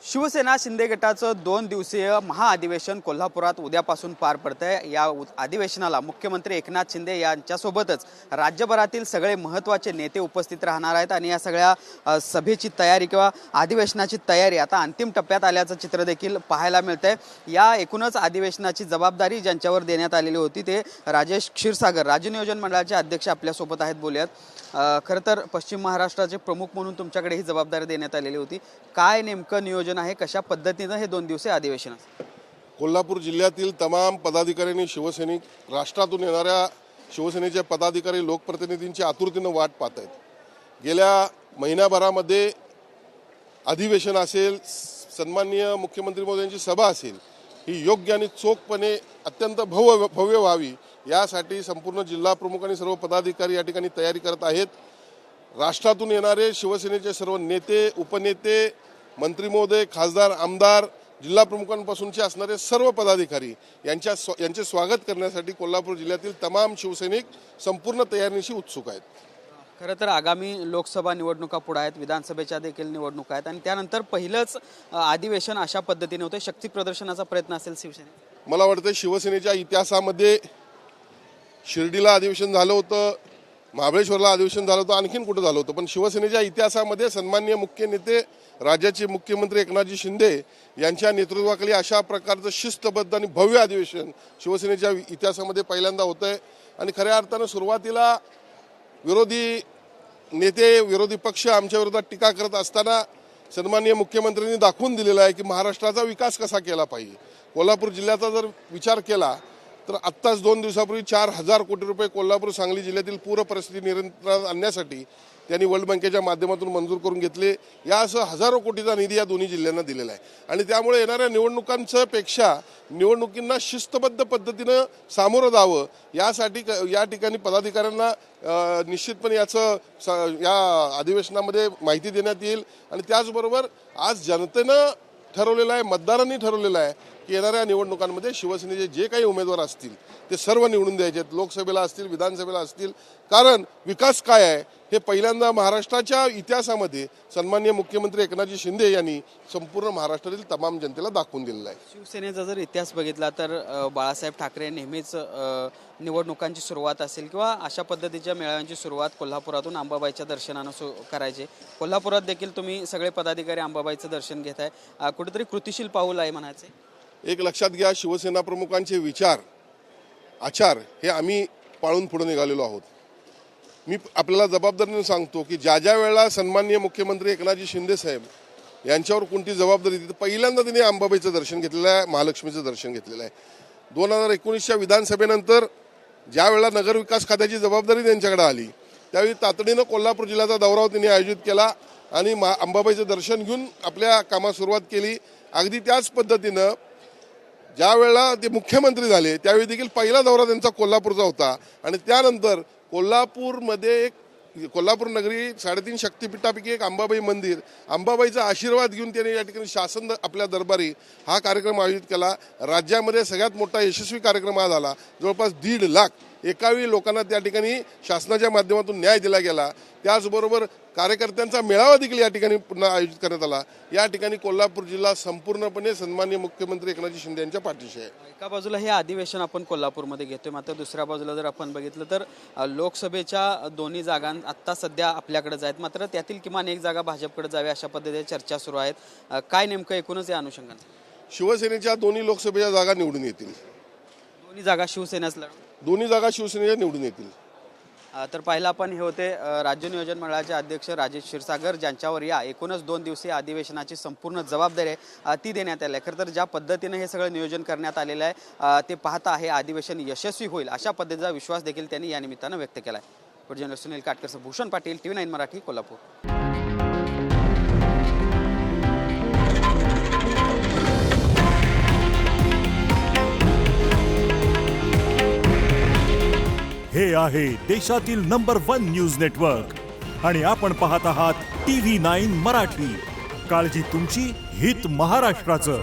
शिवसेना शिंदे गटाचं 2 दिवसीय महाअधिवेशन कोल्हापुरात उद्यापासून पार पडतंय। या अधिवेशनाला मुख्यमंत्री एकनाथ शिंदे यांच्यासोबतच राज्यभरातील सगळे महत्त्वाचे नेते उपस्थित राहणार आहेत आणि या सगळ्या सभेची तयारी किंवा अधिवेशनाची तयारी आता अंतिम टप्प्यात आल्याचं चित्र देखील पाहायला मिळतंय। या एकूणच अधिवेशनाची जबाबदारी ज्यांच्यावर देण्यात आलेली होती ते राजेश क्षीरसागर राज्य नियोजन मंडळाचे अध्यक्ष आपल्यासोबत आहेत। बोलूयात। खरं तर पश्चिम महाराष्ट्राचे प्रमुख म्हणून तुमच्याकडे ही जबाबदारी देण्यात आलेली होती। काय नेमकं नियोजन आहे, कशा पद्धतीनं हे 2 दिवसीय अधिवेशन आहे? कोल्हापूर जिल्ह्यातील तमाम पदाधिकाऱ्यांनी शिवसैनिक राष्ट्रातून येणाऱ्या शिवसेनेचे पदाधिकारी लोकप्रतिनिधींची आतुरतेने वाट पाहत आहेत। गेल्या महिन्याभरामध्ये अधिवेशन असेल, सन्माननीय मुख्यमंत्री महोदयांची सभा असेल, ही योग्य आणि चोखपणे अत्यंत भव्य व्हावी यासाठी संपूर्ण जिल्हा प्रमुख आणि सर्व पदाधिकारी या ठिकाणी तयारी करत आहेत। राष्ट्रातून येणारे शिवसेनेचे सर्व नेते, उपनेते, मंत्री महोदय, खासदार, आमदार, जिल्हा प्रमुखांपासूनचे असणारे सर्व पदाधिकारी यांचे स्वागत करण्यासाठी कोल्हापूर जिल्ह्यातील तमाम शिवसैनिक संपूर्ण तयारीनिशी उत्सुक आहेत। खरं तर आगामी लोकसभा निवडणुका पुढे आहेत, विधानसभेच्या देखील निवडणुका आहेत आणि त्यानंतर पहिलंच अधिवेशन अशा पद्धतीने होते। शक्ती प्रदर्शनाचा प्रयत्न असेल शिवसेनेचा? मला वाटतं शिवसेनेच्या इतिहासामध्ये शिर्डीला अधिवेशन झालं होतं, महाबळेश्वरला अधिवेशन झालं होतं, आणखीन कुठं झालं होतं, पण शिवसेनेच्या इतिहासामध्ये सन्माननीय मुख्य नेते राज्याचे मुख्यमंत्री एकनाथजी शिंदे यांच्या नेतृत्वाखाली अशा प्रकारचं शिस्तबद्ध आणि भव्य अधिवेशन शिवसेनेच्या इतिहासामध्ये पहिल्यांदा होत आहे। आणि खऱ्या अर्थानं सुरुवातीला विरोधी नेते, विरोधी पक्ष आमच्या विरोधात टीका करत असताना सन्माननीय मुख्यमंत्र्यांनी दाखवून दिलेला आहे की महाराष्ट्राचा विकास कसा केला पाहिजे। कोल्हापूर जिल्ह्याचा जर विचार केला तर आत्ताच 2 दिवसापूर्वी 4,000 कोटी रुपये कोल्हापूर सांगली जिल्ह्यातील पूर परिस्थिती नियंत्रणात आणण्यासाठी त्यांनी वर्ल्ड बँकेच्या माध्यमातून मंजूर करून घेतले। यासह हजारो कोटीचा निधी या दोन्ही जिल्ह्यांना दिलेला आहे आणि त्यामुळे येणाऱ्या निवडणुकांच्या पेक्षा निवडणुकींना शिस्तबद्ध पद्धतीनं सामोरं जावं यासाठी या ठिकाणी पदाधिकाऱ्यांना निश्चितपणे या अधिवेशनामध्ये माहिती देण्यात येईल। आणि त्याचबरोबर आज जनतेनं ठरवलेलं आहे, मतदारांनी ठरवलेलं आहे की येणाऱ्या निवडणुकांमध्ये शिवसेनेचे जे काही उमेदवार असतील ते सर्व निवडून द्यायचे आहेत, लोकसभेला असतील, विधानसभेला असतील। कारण विकास काय आहे हे पहिल्यांदा महाराष्ट्राच्या इतिहासामध्ये सन्माननीय मुख्यमंत्री एकनाथजी शिंदे यांनी संपूर्ण महाराष्ट्रातील तमाम जनतेला दाखवून दिलेला आहे। शिवसेनेचा जर इतिहास बघितला तर बाळासाहेब ठाकरे नेहमीच निवडणुकांची सुरुवात असेल किंवा अशा पद्धतीच्या मेळाव्यांची सुरुवात कोल्हापुरातून अंबाबाईच्या दर्शनानं करायचे। कोल्हापुरात देखील तुम्ही सगळे पदाधिकारी अंबाबाईचं दर्शन घेत आहे, कुठेतरी कृतिशील पाऊल आहे म्हणायचे। एक लक्षात घ्या, शिवसेना प्रमुखांचे विचार, आचार हे आम्ही पाळून पुढे निघालेलो आहोत। मी आपल्याला जबाबदारीने सांगतो की ज्या ज्या वेळेला सन्माननीय मुख्यमंत्री एकनाथजी शिंदे साहेब यांच्यावर कोणती जबाबदारी दिली, पहिल्यांदा त्यांनी अंबाबाईचं दर्शन घेतलेलं आहे, महालक्ष्मीचं दर्शन घेतलेलं आहे। 2019च्या विधानसभेनंतर ज्या वेळेला नगरविकास खात्याची जबाबदारी त्यांच्याकडे आली त्यावेळी तातडीनं कोल्हापूर जिल्ह्याचा दौरा त्यांनी आयोजित केला आणि अंबाबाईचं दर्शन घेऊन आपल्या कामास सुरुवात केली। अगदी त्याच पद्धतीनं ज्या वेळेला ते मुख्यमंत्री झाले त्यावेळी देखील पहिला दौरा त्यांचा कोल्हापूरचा होता आणि त्यानंतर कोल्हापूरमध्ये कोल्हापूर नगरी 3.5 शक्तिपीठापैकी एक अंबाबाई मंदिर, अंबाबाईचा आशीर्वाद घेऊन त्यांनी या ठिकाणी शासन आपल्या दरबारी हा कार्यक्रम आयोजित केला। राज्यामध्ये सगळ्यात मोठा यशस्वी कार्यक्रम हा झाला। जवळपास 1.5 लाख एकावेळी लोकांना त्या ठिकाणी शासनाच्या माध्यमातून न्याय दिला गेला। त्याचबरोबर कार्यकर्त्यांचा मेळावा देखील या ठिकाणी पुन्हा आयोजित करण्यात आला। या ठिकाणी कोल्हापूर जिल्हा संपूर्णपणे सन्माननीय मुख्यमंत्री एकनाथजी शिंदे यांच्या पाठीशी आहे। एका बाजूला हे अधिवेशन आपण कोल्हापूरमध्ये घेतोय, मात्र दुसऱ्या बाजूला जर आपण बघितलं तर लोकसभेच्या दोन्ही जागा आत्ता सध्या आपल्याकडेच आहेत, मात्र त्यातील किमान एक जागा भाजपकडे जावी अशा पद्धतीने चर्चा सुरू आहेत। काय नेमकं एकूणच या अनुषंगाने? शिवसेनेच्या दोन्ही लोकसभेच्या जागा निवडून येतील। दोन्ही जागा शिवसेनेच लढवतील? दोन्ही जागा शिवसेनेच्या निवडून येतील। तर पहिला आपण हे होते राज्य नियोजन मंडळाचे अध्यक्ष राजेश क्षीरसागर, ज्यांच्यावर या एकूणच 2 दिवसीय अधिवेशनाची संपूर्ण जबाबदारी आहे ती देण्यात आली आहे। खरं तर ज्या पद्धतीने हे सगळं नियोजन करण्यात आलेलं आहे ते पाहता हे अधिवेशन यशस्वी होईल अशा पद्धतीचा विश्वास देखील त्यांनी या निमित्तानं व्यक्त केला आहे। Journalist Sunil Katkar, Bhushan Patil, TV9 Marathi, Kolhapur. हे आहे देशातील नंबर 1 न्यूज नेटवर्क आणि आपण पाहत आहात TV9 मराठी। काळजी तुमची, हित महाराष्ट्राचं।